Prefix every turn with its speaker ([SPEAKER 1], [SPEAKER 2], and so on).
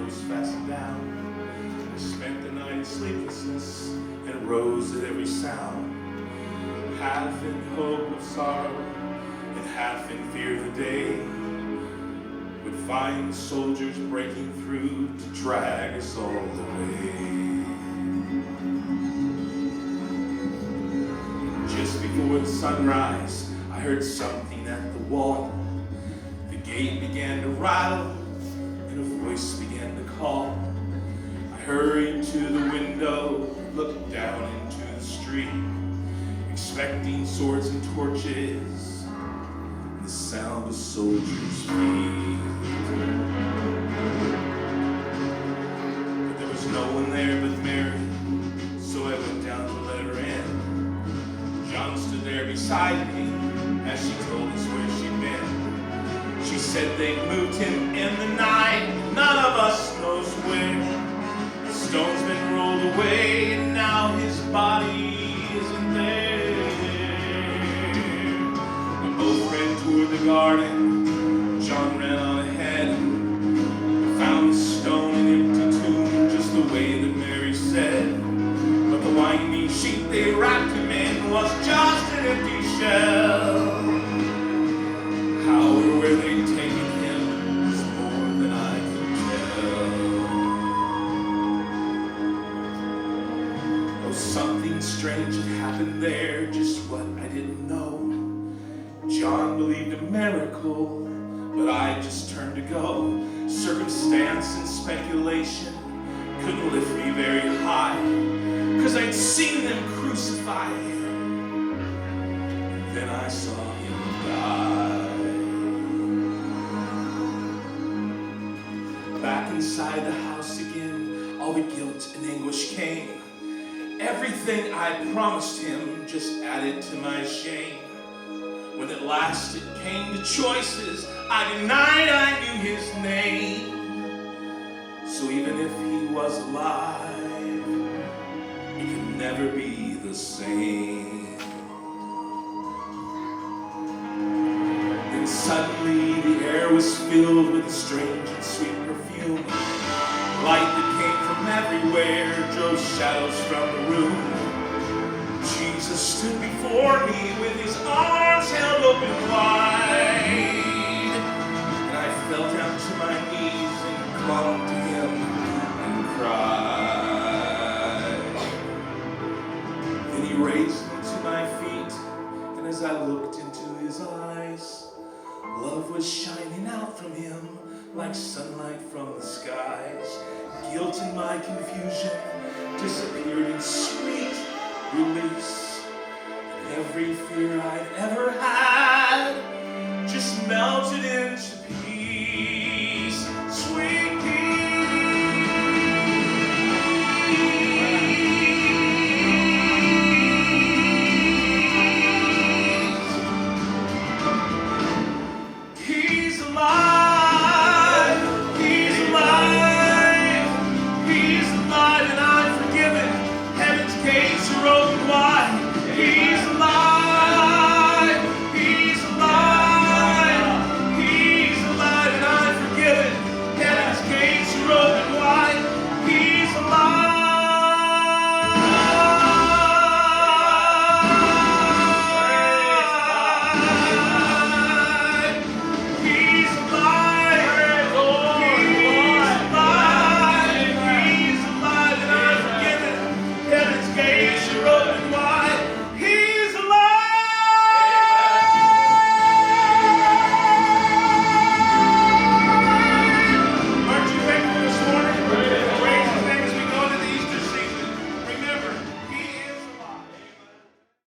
[SPEAKER 1] was fastened down. I spent the night in sleeplessness and rose at every sound, half in hope of sorrow and half in fear the day would find soldiers breaking through to drag us all away. Just before the sunrise, I heard something at the wall. The gate began to rattle and a voice began to call. I hurried to the window, looked down into the street, expecting swords and torches, and the sound of soldiers' feet. But there was no one there but Mary, so I went down to let her in. John stood there beside me as she told us where she'd been. She said they'd moved him in the night, none of us knows where. The stone's been rolled away and now his body isn't there. We both ran toward the garden. John ran on ahead. We found the stone and empty tomb just the way that Mary said. But the winding sheet they wrapped him in was just an empty shell. How or where they'd taken him is more than I can tell. Oh, something strange had happened there, just what I didn't know. John believed a miracle, but I just turned to go. Circumstance and speculation couldn't lift me very high, 'cause I'd seen them crucify him, and then I saw him die. Back inside the house again, all the guilt and anguish came. Everything I promised him just added to my shame. When at last it came to choices, I denied I knew his name. So even if he was alive, it could never be the same. Then suddenly the air was filled with a strange and sweet perfume. Light that came from everywhere drove shadows from the room. Jesus stood before me with his arms held open wide, and I fell down to my knees and clung to him and cried. Then he raised me to my feet, and as I looked into his eyes, love was shining out from him like sunlight from the skies. Guilt and my confusion disappeared in sweet release. Every fear I'd ever had just melted into peace. Sweet peace. He's alive.